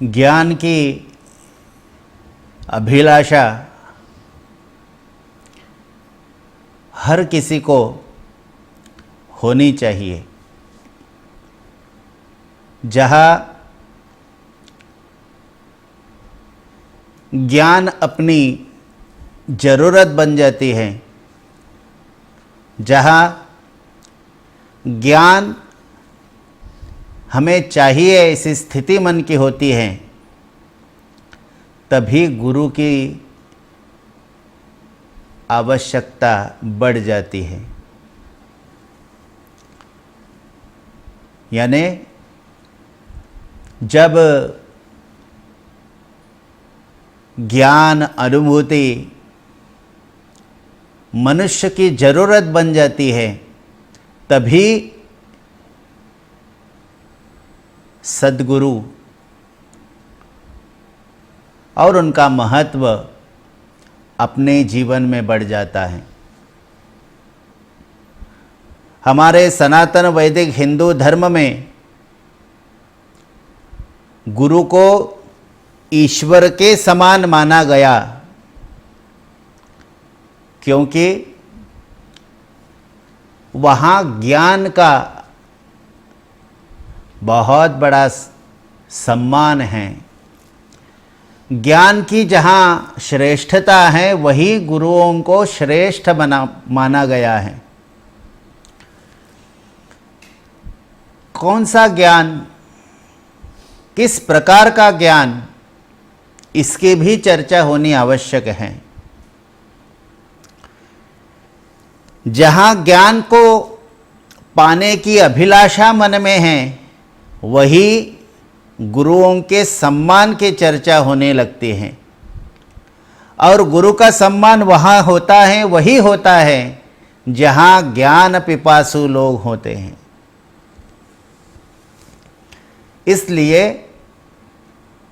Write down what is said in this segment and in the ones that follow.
ज्ञान की अभिलाषा हर किसी को होनी चाहिए। जहाँ ज्ञान अपनी ज़रूरत बन जाती है, जहाँ ज्ञान हमें चाहिए ऐसी स्थिति मन की होती है, तभी गुरु की आवश्यकता बढ़ जाती है। यानी जब ज्ञान अनुभूति मनुष्य की ज़रूरत बन जाती है, तभी सद्गुरु और उनका महत्व अपने जीवन में बढ़ जाता है। हमारे सनातन वैदिक हिंदू धर्म में गुरु को ईश्वर के समान माना गया, क्योंकि वहाँ ज्ञान का बहुत बड़ा सम्मान है। ज्ञान की जहाँ श्रेष्ठता है, वही गुरुओं को श्रेष्ठ माना गया है। कौन सा ज्ञान, किस प्रकार का ज्ञान, इसकी भी चर्चा होनी आवश्यक है। जहाँ ज्ञान को पाने की अभिलाषा मन में है, वही गुरुओं के सम्मान की चर्चा होने लगती है। और गुरु का सम्मान वहाँ होता है, वही होता है जहाँ ज्ञान पिपासु लोग होते हैं। इसलिए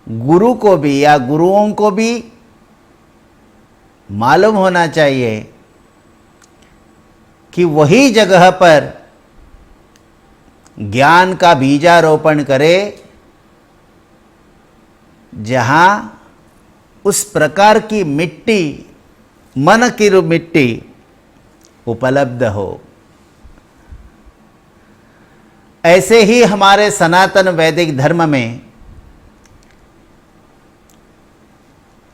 गुरु को भी या गुरुओं को भी मालूम होना चाहिए कि वही जगह पर ज्ञान का बीजारोपण करे जहाँ उस प्रकार की मिट्टी, मन की मिट्टी उपलब्ध हो। ऐसे ही हमारे सनातन वैदिक धर्म में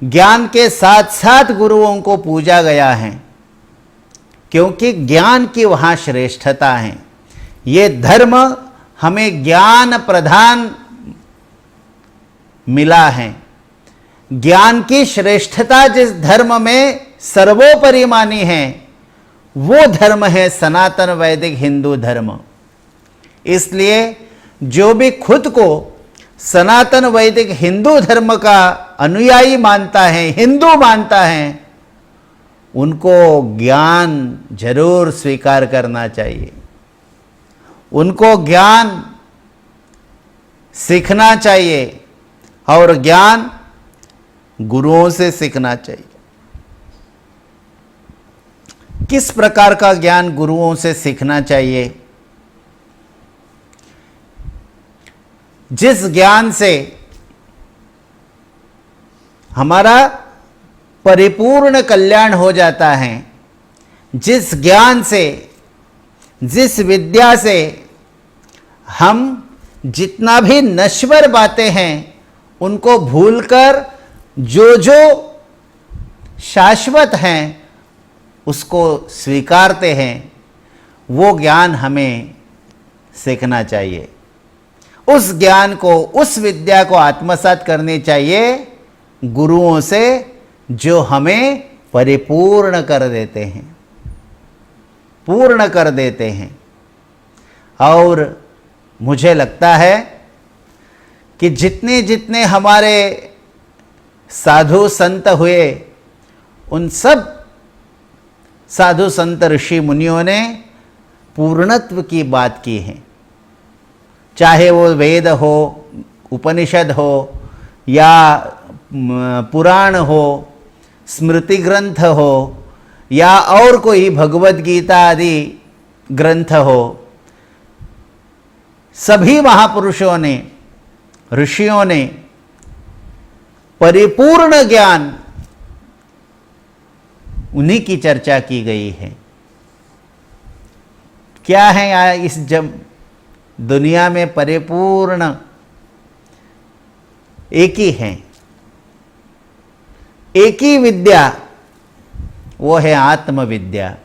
ज्ञान के साथ साथ गुरुओं को पूजा गया है, क्योंकि ज्ञान की वहाँ श्रेष्ठता है। ये धर्म हमें ज्ञान प्रधान मिला है। ज्ञान की श्रेष्ठता जिस धर्म में सर्वोपरि मानी है, वो धर्म है सनातन वैदिक हिंदू धर्म। इसलिए जो भी खुद को सनातन वैदिक हिंदू धर्म का अनुयायी मानता है, हिंदू मानता है, उनको ज्ञान जरूर स्वीकार करना चाहिए। उनको ज्ञान सीखना चाहिए और ज्ञान गुरुओं से सीखना चाहिए। किस प्रकार का ज्ञान गुरुओं से सीखना चाहिए? जिस ज्ञान से हमारा परिपूर्ण कल्याण हो जाता है, जिस ज्ञान से, जिस विद्या से हम जितना भी नश्वर बातें हैं उनको भूलकर जो जो शाश्वत हैं उसको स्वीकारते हैं, वो ज्ञान हमें सीखना चाहिए। उस ज्ञान को, उस विद्या को आत्मसात करनी चाहिए गुरुओं से, जो हमें परिपूर्ण कर देते हैं, पूर्ण कर देते हैं। और मुझे लगता है कि जितने जितने हमारे साधु संत हुए, उन सब साधु संत ऋषि मुनियों ने पूर्णत्व की बात की है। चाहे वो वेद हो, उपनिषद हो, या पुराण हो, स्मृति ग्रंथ हो, या और कोई भगवत गीता आदि ग्रंथ हो, सभी महापुरुषों ने, ऋषियों ने परिपूर्ण ज्ञान, उन्हीं की चर्चा की गई है। क्या है यहाँ इस दुनिया में परिपूर्ण? एक ही है, एक ही विद्या, वो है आत्मविद्या।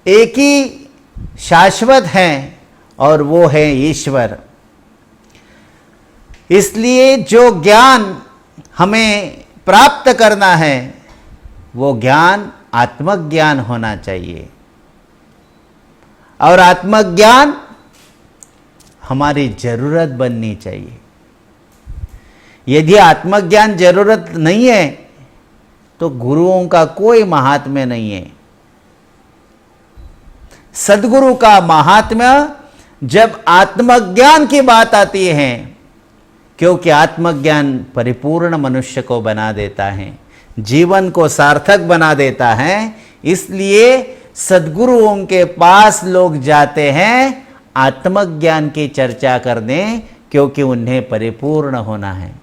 एक ही शाश्वत है और वो है ईश्वर। इसलिए जो ज्ञान हमें प्राप्त करना है वो ज्ञान आत्मज्ञान होना चाहिए, और आत्मज्ञान हमारी जरूरत बननी चाहिए। यदि आत्मज्ञान जरूरत नहीं है तो गुरुओं का कोई महात्म्य नहीं है। सद्गुरु का महात्म्य जब आत्मज्ञान की बात आती है, क्योंकि आत्मज्ञान परिपूर्ण मनुष्य को बना देता है, जीवन को सार्थक बना देता है। इसलिए सद्गुरुओं के पास लोग जाते हैं आत्मज्ञान की चर्चा करने, क्योंकि उन्हें परिपूर्ण होना है।